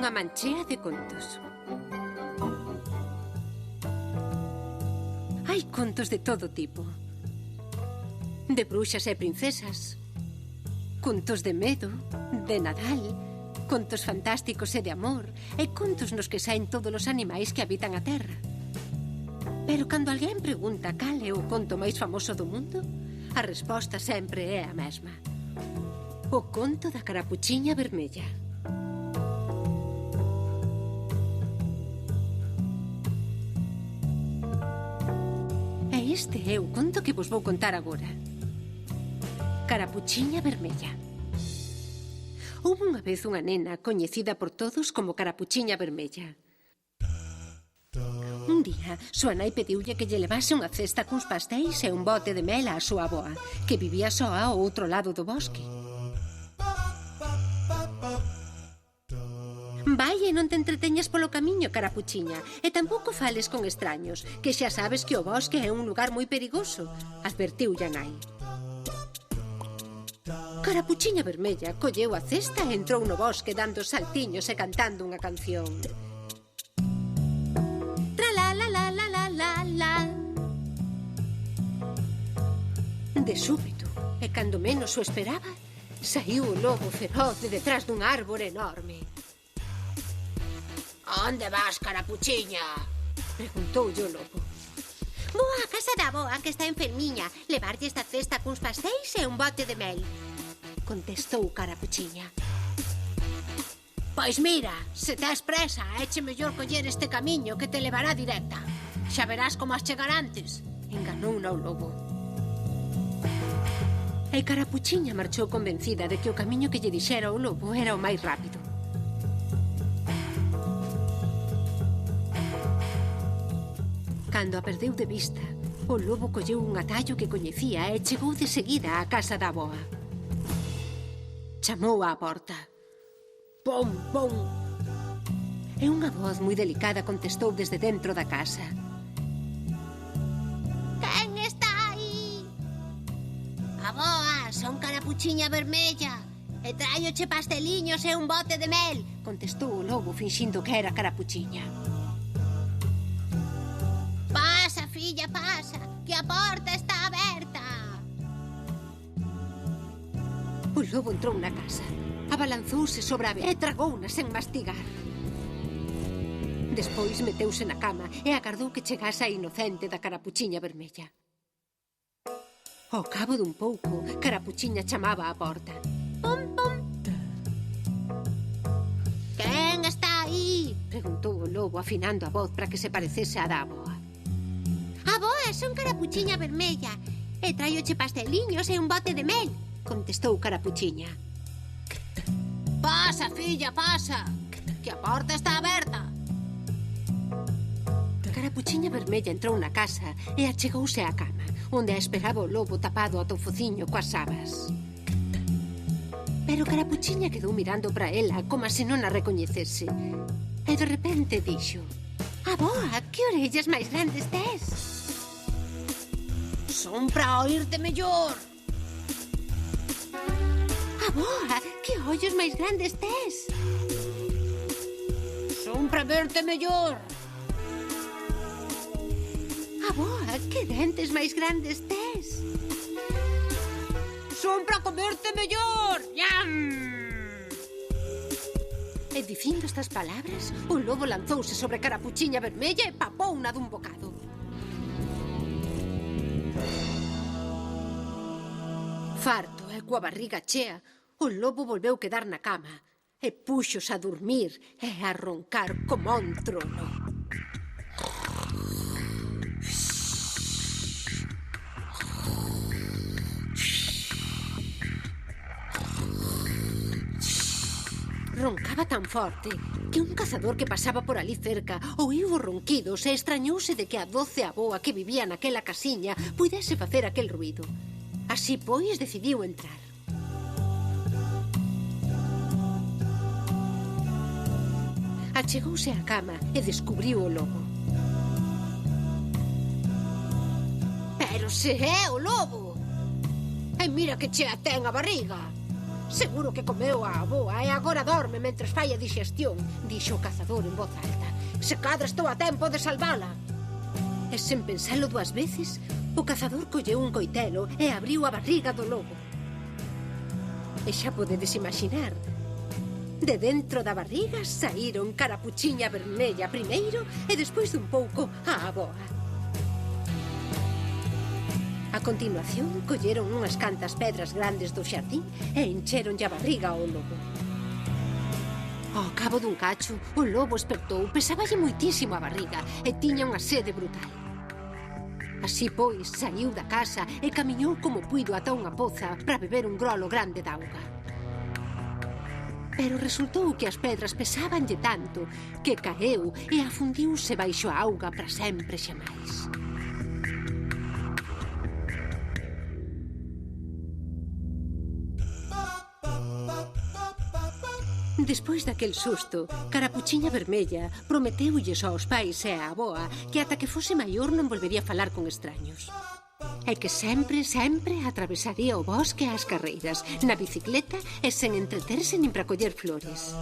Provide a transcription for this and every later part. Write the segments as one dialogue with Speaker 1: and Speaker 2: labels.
Speaker 1: unha manchea de contos. Hai contos de todo tipo. De bruxas e princesas, contos de medo, de Nadal, contos fantásticos e de amor, e contos nos que saen todos os animais que habitan a terra. Pero cando alguén pregunta cal é o conto máis famoso do mundo, a resposta sempre é a mesma. O conto da carapuchiña vermella. E este é o conto que vos vou contar agora. Carapuchiña vermella. Houve unha vez unha nena coñecida por todos como Carapuchiña vermella. Un día, súa nai pediulle que lle levase unha cesta cuns pastéis e un bote de mel á súa avoa, que vivía soa ao outro lado do bosque. Vai e non te entreteñas polo camiño, Carapuchiña, e tampouco fales con extraños, que xa sabes que o bosque é un lugar moi perigoso, advertiulle a nai. Carapuchiña vermella colleu a cesta e entrou no bosque dando saltiños e cantando unha canción. De súbito, e cando menos o esperaba, saiu o lobo feroz de detrás dun árbore enorme. «Onde vas, Carapuchiña?» preguntoulle o lobo. «Vou á casa da avoa, que está enfermiña, levarlle esta cesta cuns pastéis e un bote de mel», contestou Carapuchiña. «Pois mira, se tes presa, éche mellor coller este camiño que te levará directa. Xa verás como as chegar antes», enganouna o lobo. E Carapuchiña marchou convencida de que o camiño que lle dixera o lobo era o máis rápido. Cando a perdeu de vista, o lobo colleu un atallo que coñecía e chegou de seguida á casa da avoa. Chamou á porta. Pom, pom. E unha voz moi delicada contestou desde dentro da casa. Quen está aí? Avoa, son Carapuchiña vermella e traioche pasteliños e un bote de mel, contestou o lobo finxindo que era Carapuchiña. Pasa, filla, pasa, que a porta está aberta. O lobo entrou na casa, abalanzouse sobre a vela e tragouna sen mastigar. Despois meteuse na cama e agardou que chegase a inocente da Carapuchiña vermella. Ao cabo dun pouco, Carapuchiña chamaba á porta. Pom, pom. Quen está aí? Preguntou o lobo afinando a voz para que se parecese á da avoa. Avoa, son Carapuchiña vermella e traioche pasteliños e un bote de mel, contestou Carapuchiña. Pasa, filla, pasa, que a porta está aberta. Carapuchiña vermella entrou na casa e achegouse á cama, onde a esperaba o lobo tapado ao tofociño coas sabas. Pero Carapuchiña quedou mirando para ela como se non a recoñecese. E de repente dixo: Avoa, que orellas máis grandes tes? Son para oírte mellor. Avoa, que ollos máis grandes tes? Son para verte mellor. Avoa, que dentes máis grandes tes? Son para comerte mellor. ¡Yam! E dicindo estas palabras, o lobo lanzouse sobre Carapuchiña vermella e papouna dun bocado. Farto e coa barriga chea, o lobo volveu quedar na cama e puxos a dormir e a roncar como un trono. Roncaba tan forte que un cazador que pasaba por ali cerca oíu os ronquidos e extrañouse de que a doce avoa que vivía naquela casiña puidese facer aquel ruído. Así, pois, decidiu entrar. Achegouse á cama e descubriu o lobo. Pero se é o lobo! E mira que chea ten a barriga! Seguro que comeu a avoa e agora dorme mentres fai a digestión, dixo o cazador en voz alta. Se cadra estou a tempo de salvala. E sen pensalo 2 veces, o cazador colleu un coitelo e abriu a barriga do lobo. E xa podedes imaginar, de dentro da barriga saíron Carapuchiña Vermella primeiro e despois dun pouco a avoa. A continuación, colleron unhas cantas pedras grandes do xardín e encheronlle a barriga ao lobo. Ao cabo dun cacho, o lobo espertou, pesáballe moitísimo a barriga e tiña unha sede brutal. Así, pois, saiu da casa e camiñou como puido ata unha poza para beber un grolo grande de auga. Pero resultou que as pedras pesábanlle tanto que caeu e afundiuse baixo a auga para sempre xamais. Despois daquel susto, Carapuchiña Vermella prometeulles aos pais e á avoa que ata que fose maior non volvería a falar con extraños. E que sempre, sempre atravesaría o bosque ás carreiras, na bicicleta e sen entreterse nin para coller flores.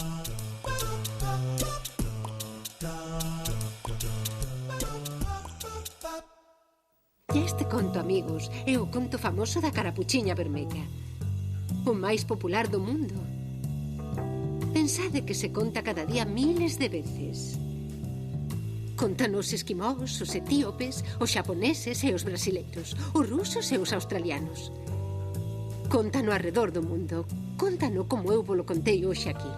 Speaker 1: E este conto, amigos, é o conto famoso da Carapuchiña Vermella, o máis popular do mundo. Pensade que se conta cada día miles de veces. Contan os esquimós, os etíopes, os xaponeses e os brasileiros, os rusos e os australianos. Contano arredor do mundo. Contano como eu volo contei hoxe aquí.